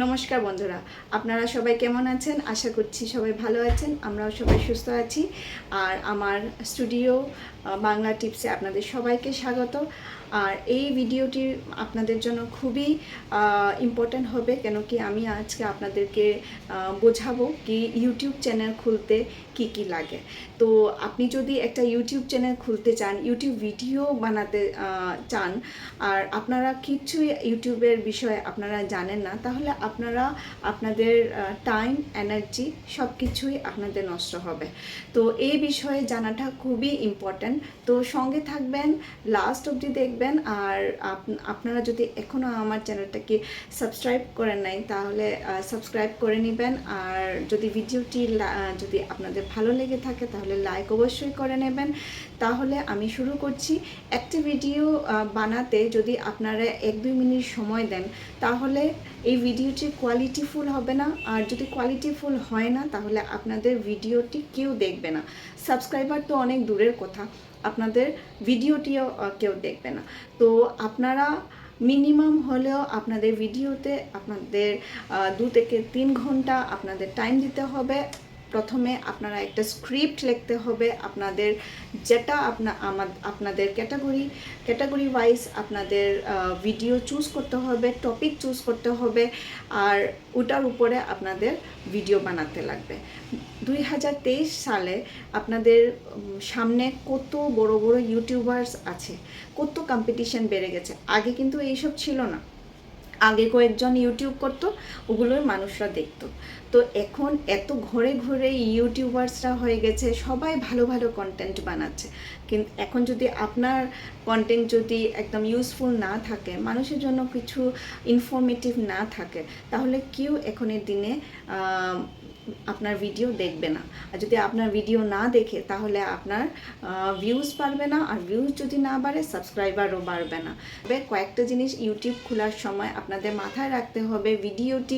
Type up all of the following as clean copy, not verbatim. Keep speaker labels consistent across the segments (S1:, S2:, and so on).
S1: নমস্কার বন্ধুরা, আপনারা সবাই কেমন আছেন? আশা করছি সবাই ভালো আছেন। আমরাও সবাই সুস্থ আছি। আর আমার স্টুডিও বাংলা টিপসে আপনাদের সবাইকে স্বাগত। আর এই ভিডিওটি আপনাদের জন্য খুবই ইম্পর্ট্যান্ট হবে, কেন কি আমি আজকে আপনাদেরকে বোঝাবো কি ইউটিউব চ্যানেল খুলতে কি কি লাগে। তো আপনি যদি একটা ইউটিউব চ্যানেল খুলতে চান, ইউটিউব ভিডিও বানাতে চান, আর আপনারা কিছুই ইউটিউবের বিষয়ে আপনারা জানেন না, তাহলে আপনারা আপনাদের টাইম, এনার্জি সব কিছুই আপনাদের নষ্ট হবে। তো এই বিষয়ে জানাটা খুবই ইম্পর্ট্যান্ট। তো সঙ্গে থাকবেন, লাস্ট অবধি দেখবেন। আর আপনারা যদি এখনও আমার চ্যানেলটাকে সাবস্ক্রাইব করেন নাই, তাহলে সাবস্ক্রাইব করে নেবেন। আর যদি ভিডিওটি যদি আপনাদের ভালো লেগে থাকে তাহলে লাইক অবশ্যই করে নেবেন। তাহলে আমি শুরু করছি। একটি ভিডিও বানাতে যদি আপনারা 1-2 মিনিট সময় দেন, তাহলে এই ভিডিওটি কোয়ালিটিফুল হবে না। আর যদি কোয়ালিটিফুল হয় না, তাহলে আপনাদের ভিডিওটি কেউ দেখবে না। সাবস্ক্রাইবার তো অনেক দূরের কথা, আপনাদের ভিডিওটিও কেউ দেখবে না। তো আপনারা মিনিমাম হলেও আপনাদের ভিডিওতে আপনাদের 2 থেকে 3 ঘন্টা আপনাদের টাইম দিতে হবে। প্রথমে আপনারা একটা স্ক্রিপ্ট লিখতে হবে, আপনাদের যেটা আপনাদের ক্যাটাগরি ওয়াইজ আপনাদের ভিডিও চুজ করতে হবে, টপিক চুজ করতে হবে, আর ওটার উপরে আপনাদের ভিডিও বানাতে লাগবে। 2023 সালে আপনাদের সামনে কত বড় বড় ইউটিউবার্স আছে, কত কম্পিটিশন বেড়ে গেছে। আগে কিন্তু এইসব ছিল না। আগে কয়েকজন ইউটিউব করতো, ওগুলোর মানুষরা দেখতো। তো এখন এত ঘরে ঘরে ইউটিউবার্সরা হয়ে গেছে, সবাই ভালো ভালো কন্টেন্ট বানাচ্ছে। কিন্তু এখন যদি আপনার কন্টেন্ট যদি একদম ইউজফুল না থাকে, মানুষের জন্য কিছু ইনফরমেটিভ না থাকে, তাহলে কেউ এখনের দিনে আপনার ভিডিও দেখবে না। আর যদি আপনার ভিডিও না দেখে, তাহলে আপনার ভিউজ বাড়বে না। আর ভিউজ যদি না বাড়ে, সাবস্ক্রাইবারও বাড়বে না। তবে কয়েকটা জিনিস ইউটিউব খোলার সময় আপনাদের মাথায় রাখতে হবে। ভিডিওটি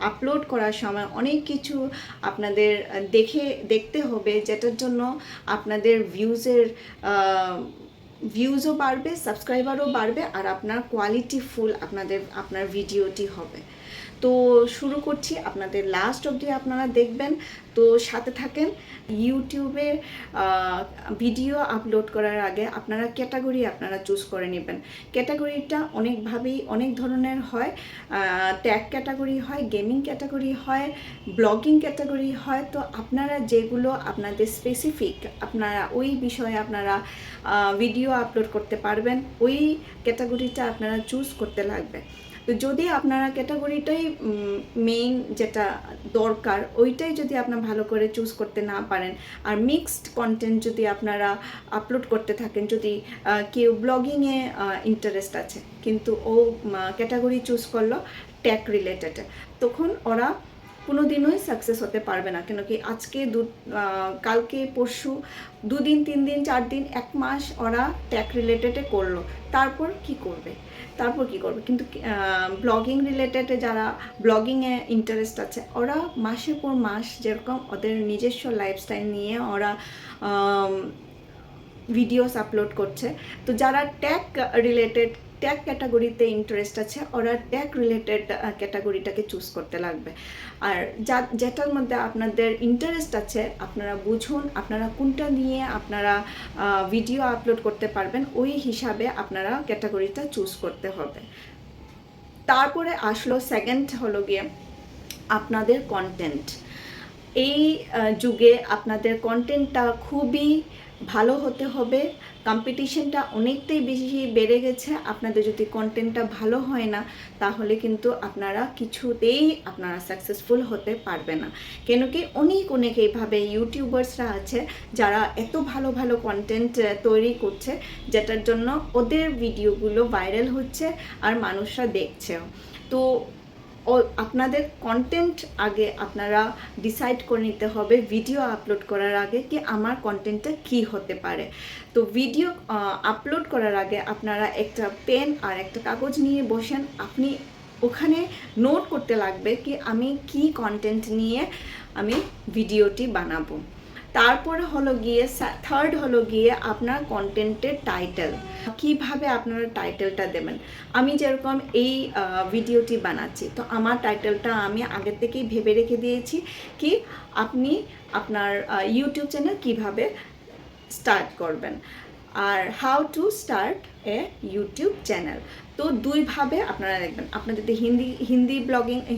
S1: আপলোড করার সময় অনেক কিছু আপনাদের দেখতে হবে, যেটার জন্য আপনাদের ভিউজও বাড়বে, সাবস্ক্রাইবারও বাড়বে, আর আপনার কোয়ালিটিফুল আপনার ভিডিওটি হবে। তো শুরু করছি, আপনাদের লাস্ট অবধি আপনারা দেখবেন। তো সাথে থাকেন। ইউটিউবে ভিডিও আপলোড করার আগে আপনারা ক্যাটাগরি আপনারা চুজ করে নেবেন। ক্যাটাগরিটা অনেকভাবেই অনেক ধরনের হয়। ট্যাগ ক্যাটাগরি হয়, গেমিং ক্যাটাগরি হয়, ব্লগিং ক্যাটাগরি হয়। তো আপনারা যেগুলো আপনাদের স্পেসিফিক, আপনারা ওই বিষয়ে আপনারা ভিডিও আপলোড করতে পারবেন, ওই ক্যাটাগরিটা আপনারা চুজ করতে লাগবে। তো যদি আপনারা ক্যাটাগরিটাই মেইন যেটা দরকার, ওইটাই যদি আপনারা ভালো করে চুজ করতে না পারেন, আর মিক্সড কন্টেন্ট যদি আপনারা আপলোড করতে থাকেন, যদি কেউ ব্লগিংয়ে ইন্টারেস্ট আছে কিন্তু ও ক্যাটাগরি চুজ করলো ট্যাগ রিলেটেড, তখন ওরা কোনো দিনই সাকসেস হতে পারবে না। কেন কি আজকে কালকে পরশু 2 দিন 3 দিন 4 দিন 1 মাস ওরা ট্যাগ রিলেটেডে করলো, তারপর কি করবে? কিন্তু ব্লগিং রিলেটেডে যারা ব্লগিংয়ে ইন্টারেস্ট আছে, ওরা মাসের পর মাস যেরকম ওদের নিজস্ব লাইফস্টাইল নিয়ে ওরা ভিডিওস আপলোড করছে। তো যারা ট্যাগ ক্যাটাগরিতে ইন্টারেস্ট আছে, ওরা ট্যাগ রিলেটেড ক্যাটাগরিটাকে চুজ করতে লাগবে। আর যেটার মধ্যে আপনাদের ইন্টারেস্ট আছে, আপনারা বুঝুন আপনারা কোনটা নিয়ে আপনারা ভিডিও আপলোড করতে পারবেন, ওই হিসাবে আপনারা ক্যাটাগরিটা চুজ করতে হবে। তারপরে আসলো সেকেন্ড, হলো গিয়ে আপনাদের কন্টেন্ট। এই যুগে আপনাদের কন্টেন্টটা খুবই ভালো হতে হবে। কম্পিটিশনটা অনেকটাই বেশি বেড়ে গেছে। আপনাদের যদি কন্টেন্টটা ভালো হয় না, তাহলে কিন্তু আপনারা কিছুতেই আপনারা সাকসেসফুল হতে পারবে না। কেন কি অনেক এইভাবে ইউটিউবার্সরা আছে যারা এত ভালো ভালো কন্টেন্ট তৈরি করছে, যেটার জন্য ওদের ভিডিওগুলো ভাইরাল হচ্ছে আর মানুষরা দেখছেও। তো আপনাদের কন্টেন্ট আগে আপনারা ডিসাইড করে নিতে হবে ভিডিও আপলোড করার আগে, কি আমার কন্টেন্টটা কি হতে পারে। তো ভিডিও আপলোড করার আগে আপনারা একটা পেন আর একটা কাগজ নিয়ে বসেন। আপনি ওখানে নোট করতে লাগবে কি আমি কি কন্টেন্ট নিয়ে আমি ভিডিওটি বানাবো। তারপরে হলো গিয়ে থার্ড হলো গিয়ে আপনার কন্টেন্টের টাইটেল, কিভাবে আপনারা টাইটেলটা দেবেন। আমি যেরকম এই ভিডিওটি বানাচ্ছি, তো আমার টাইটেলটা আমি আগে থেকেই ভেবে রেখে দিয়েছি কি আপনি আপনার ইউটিউব চ্যানেল কিভাবে স্টার্ট করবেন, আর how to start a YouTube channel. তো দুইভাবে আপনারা লিখবেন। আপনার যদি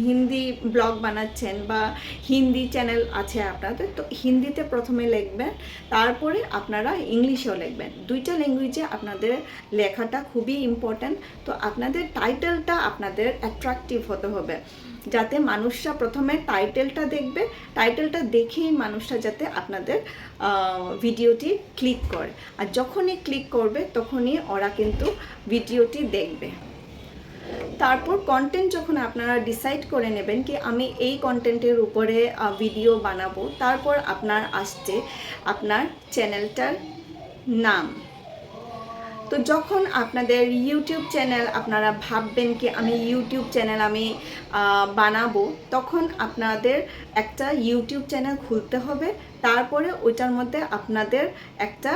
S1: হিন্দি ব্লগ বানাচ্ছেন বা হিন্দি চ্যানেল আছে আপনাদের, তো হিন্দিতে প্রথমে লিখবেন, তারপরে আপনারা ইংলিশেও লিখবেন। দুইটা ল্যাঙ্গুয়েজে আপনাদের লেখাটা খুবই ইম্পর্ট্যান্ট। তো আপনাদের টাইটেলটা আপনাদের অ্যাট্রাকটিভ হতে হবে, যাতে মানুষরা প্রথমে টাইটেলটা দেখবে, টাইটেলটা দেখেই মানুষরা যাতে আপনাদের ভিডিওটি ক্লিক করে, আর যখনই ক্লিক করবে তখনই ওরা কিন্তু ভিডিওটি দেখবে। তারপর কন্টেন্ট যখন আপনারা ডিসাইড করে নেবেন কি আমি এই কন্টেন্টের উপরে ভিডিও বানাবো, তারপর আপনার আসছে আপনার চ্যানেলটার নাম। তো যখন আপনাদের ইউটিউব চ্যানেল আপনারা ভাববেন কি আমি ইউটিউব চ্যানেল আমি বানাবো, তখন আপনাদের একটা ইউটিউব চ্যানেল খুলতে হবে। তারপরে ওইটার মধ্যে আপনাদের একটা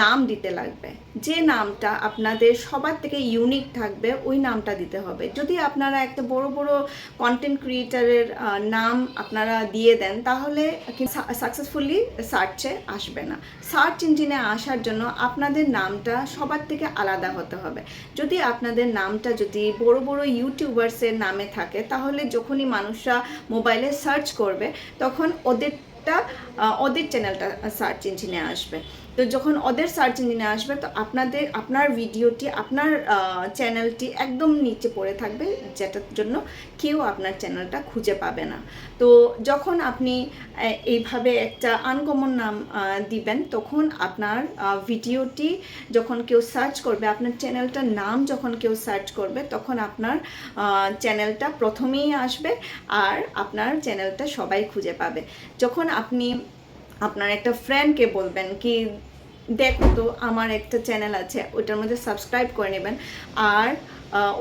S1: নাম দিতে লাগবে, যে নামটা আপনাদের সবার থেকে ইউনিক থাকবে ওই নামটা দিতে হবে। যদি আপনারা একটা বড় বড় কন্টেন্ট ক্রিয়েটারের নাম আপনারা দিয়ে দেন, তাহলে সাকসেসফুলি সার্চে আসবে না। সার্চ ইঞ্জিনে আসার জন্য আপনাদের নামটা সবার থেকে আলাদা হতে হবে। যদি আপনাদের নামটা যদি বড় বড় ইউটিউবার্সের নামে থাকে, তাহলে যখনই মানুষরা মোবাইলে সার্চ করবে তখন ওদের চ্যানেলটা সার্চ ইঞ্জিনে আসবে। তো যখন ওদের সার্চ ইঞ্জিনে আসবে, তো আপনার ভিডিওটি আপনার চ্যানেলটি একদম নিচে পড়ে থাকবে, যেটার জন্য কেউ আপনার চ্যানেলটা খুঁজে পাবে না। তো যখন আপনি এইভাবে একটা আনকমন নাম দিবেন, তখন আপনার ভিডিওটি যখন কেউ সার্চ করবে, আপনার চ্যানেলটার নাম যখন কেউ সার্চ করবে, তখন আপনার চ্যানেলটা প্রথমেই আসবে আর আপনার চ্যানেলটা সবাই খুঁজে পাবে। যখন আপনি আপনার একটা ফ্রেন্ডকে বলবেন কি দেখো তো আমার একটা চ্যানেল আছে, ওইটার মধ্যে সাবস্ক্রাইব করে নেবেন, আর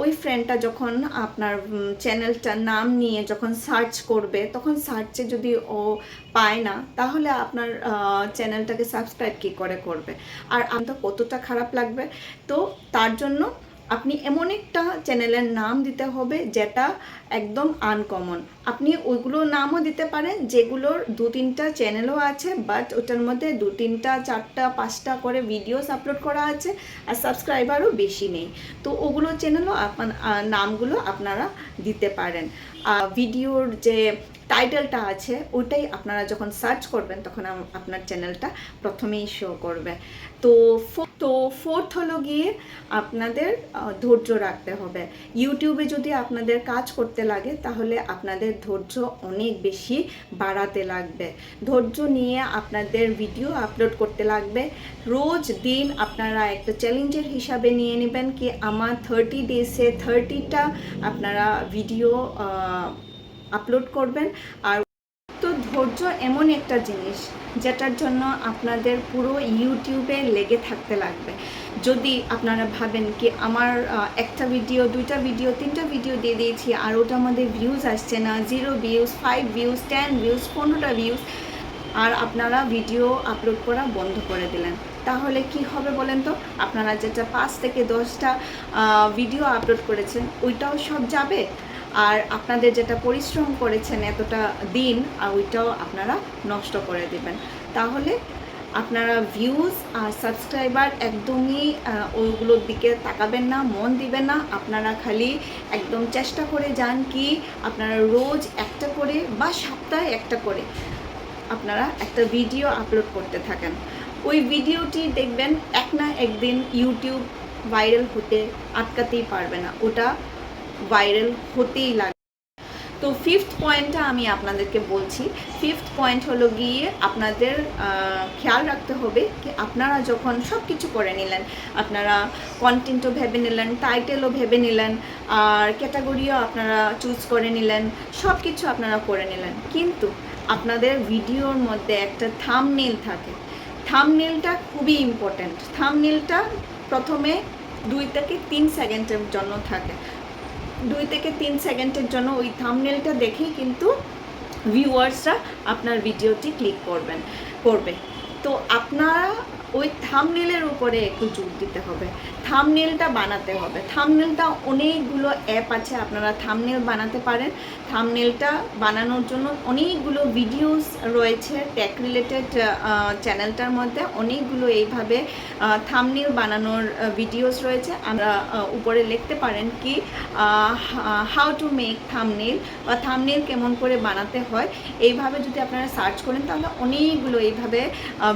S1: ওই ফ্রেন্ডটা যখন আপনার চ্যানেলটার নাম নিয়ে যখন সার্চ করবে, তখন সার্চে যদি ও পায় না, তাহলে আপনার চ্যানেলটাকে সাবস্ক্রাইব কী করে করবে, আর আমাদের কতটা খারাপ লাগবে। তো তার জন্য আপনি এমন একটা চ্যানেলের নাম দিতে হবে যেটা একদম আনকমন। আপনি ওইগুলো নামও দিতে পারেন যেগুলোর 2-3টা চ্যানেলও আছে, বাট ওটার মধ্যে 2-3টা 4টা 5টা করে ভিডিওস আপলোড করা আছে আর সাবস্ক্রাইবারও বেশি নেই। তো ওগুলো চ্যানেলও নামগুলো আপনারা দিতে পারেন। ভিডিওর যে টাইটেলটা আছে ওইটাই আপনারা যখন সার্চ করবেন, তখন আপনার চ্যানেলটা প্রথমেই শো করবে। তো ফোর্থ হলো গিয়ে আপনাদের ধৈর্য রাখতে হবে। ইউটিউবে যদি আপনাদের কাজ করতে লাগে, তাহলে আপনাদের ধৈর্য অনেক বেশি বাড়াতে লাগবে। ধৈর্য নিয়ে আপনাদের ভিডিও আপলোড করতে লাগবে। রোজ দিন আপনারা একটা চ্যালেঞ্জের হিসাবে নিয়ে নেবেন কি আমার 30 ডেজে 30টা আপনারা ভিডিও আপলোড করবেন। আর তো ধৈর্য এমন একটা জিনিস যেটার জন্য আপনাদের পুরো ইউটিউবে লেগে থাকতে লাগবে। যদি আপনারা ভাবেন কি আমার একটা ভিডিও 2টা ভিডিও 3টা ভিডিও দিয়ে দিয়েছি আর ওটার মধ্যে ভিউজ আসছে না, 0 ভিউজ, 5 ভিউজ, 10 ভিউজ, 15টা ভিউজ, আর আপনারা ভিডিও আপলোড করা বন্ধ করে দিলেন, তাহলে কি হবে বলেন তো? আপনারা যেটা 5 থেকে 10টা ভিডিও আপলোড করেছেন ওইটাও সব যাবে, আর আপনাদের যেটা পরিশ্রম করেছেন এতটা দিন, আর ওইটাও আপনারা নষ্ট করে দেবেন। তাহলে আপনারা ভিউজ আর সাবস্ক্রাইবার একদমই ওইগুলোর দিকে তাকাবেন না, মন দিবেন না। আপনারা খালি একদম চেষ্টা করে যান কি আপনারা রোজ একটা করে বা সপ্তাহে একটা করে আপনারা একটা ভিডিও আপলোড করতে থাকেন। ওই ভিডিওটি দেখবেন এক না একদিন ইউটিউব ভাইরাল হতে আটকাতেই পারবে না, ওটা ভাইরাল হতেই লাগে। তো 5th পয়েন্টটা আমি আপনাদেরকে বলছি। 5th পয়েন্ট হলো গিয়ে আপনাদের খেয়াল রাখতে হবে কি আপনারা যখন সব কিছু করে নিলেন, আপনারা কন্টেন্টও ভেবে নিলেন, টাইটেলও ভেবে নিলেন, আর ক্যাটাগরিও আপনারা চুজ করে নিলেন, সব কিছু আপনারা করে নিলেন, কিন্তু আপনাদের ভিডিওর মধ্যে একটা থাম্বনেইল থাকে। থাম্বনেইলটা খুবই ইম্পর্ট্যান্ট। থাম্বনেইলটা প্রথমে 2 থেকে 3 সেকেন্ডের জন্য থাকে। 2 থেকে 3 সেকেন্ডের জন্য ওই থাম্বনেইলটা দেখেই কিন্তু ভিউয়ার্সরা আপনার ভিডিওটি ক্লিক করবে। তো আপনারা ওই থাম্বনেলের উপরে একটু জোর দিতে হবে, থাম্বনেলটা বানাতে হবে। থাম্বনেলটা অনেকগুলো অ্যাপ আছে, আপনারা থাম্বনেল বানাতে পারেন। থাম্বনেলটা বানানোর জন্য অনেকগুলো ভিডিওস রয়েছে, টেক রিলেটেড চ্যানেলটার মধ্যে অনেকগুলো এইভাবে থাম্বনেল বানানোর ভিডিওস রয়েছে। আমরা উপরে লিখতে পারেন কি হাউ টু মেক থাম্বনেল বা থাম্বনেল কেমন করে বানাতে হয়, এইভাবে যদি আপনারা সার্চ করেন তাহলে অনেকগুলো এইভাবে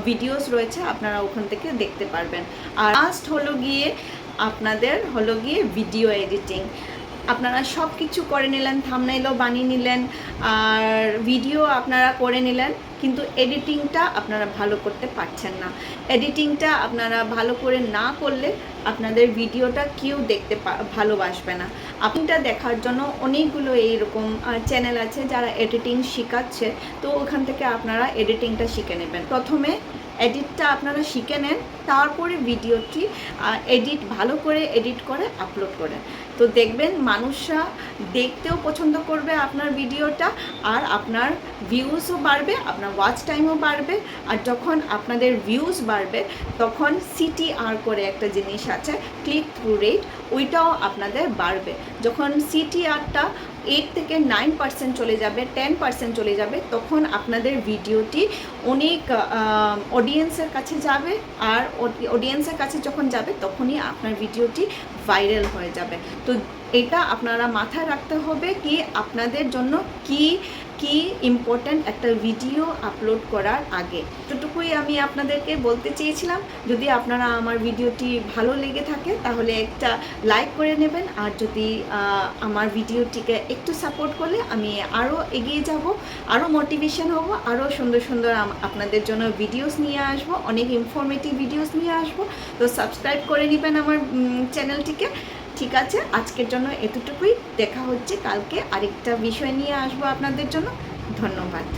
S1: ভিডিওস রয়েছে, আপনারা ওখান থেকে দেখতে পারবেন। আর লাস্ট হলো গিয়ে আপনাদের ভিডিও এডিটিং। আপনারা সব কিছু করে নিলেন, থাম্বনেলও বানিয়ে নিলেন আর ভিডিও আপনারা করে নিলেন, কিন্তু এডিটিংটা আপনারা ভালো করতে পারছেন না। এডিটিংটা আপনারা ভালো করে না করলে আপনাদের ভিডিওটা কেউ দেখতে ভালোবাসবে না। আপনারটা দেখার জন্য অনেকগুলো এইরকম চ্যানেল আছে যারা এডিটিং শেখাচ্ছে, তো ওখান থেকে আপনারা এডিটিংটা শিখে নেবেন। প্রথমে এডিটটা আপনারা শিখে নেন, তারপরে ভিডিওটি ভালো করে এডিট করে আপলোড করেন। তো দেখবেন মানুষরা দেখতেও পছন্দ করবে আপনার ভিডিওটা, আর আপনার ভিউজও বাড়বে, আপনার ওয়াচ টাইমও বাড়বে। আর যখন আপনাদের ভিউজ বাড়বে তখন CTR করে একটা জিনিস আছে, ক্লিক থ্রু রেট, ওইটাও আপনাদের বাড়বে। যখন CTRটা 8 থেকে 9% চলে যাবে, 10% চলে যাবে, তখন আপনাদের ভিডিওটি অনেক অডিয়েন্সের কাছে যাবে। আর অডিয়েন্সের কাছে যখন যাবে তখনই আপনার ভিডিওটি ভাইরাল হয়ে যাবে। তো এটা আপনারা মাথায় রাখতে হবে কি আপনাদের জন্য কি ইম্পর্ট্যান্ট একটা ভিডিও আপলোড করার আগে। এতটুকুই আমি আপনাদেরকে বলতে চেয়েছিলাম। যদি আপনারা আমার ভিডিওটি ভালো লেগে থাকে তাহলে একটা লাইক করে নেবেন, আর যদি আমার ভিডিওটিকে একটু সাপোর্ট করলে আমি আরও এগিয়ে যাব, আরও মোটিভেশন হব, আরও সুন্দর সুন্দর আপনাদের জন্য ভিডিওস নিয়ে আসবো, অনেক ইনফরমেটিভ ভিডিওস নিয়ে আসবো। তো সাবস্ক্রাইব করে নেবেন আমার চ্যানেলটিকে। ঠিক আছে, আজকের জন্য এতটুকুই। দেখা হচ্ছে কালকে আরেকটা বিষয় নিয়ে আসবো আপনাদের জন্য। ধন্যবাদ।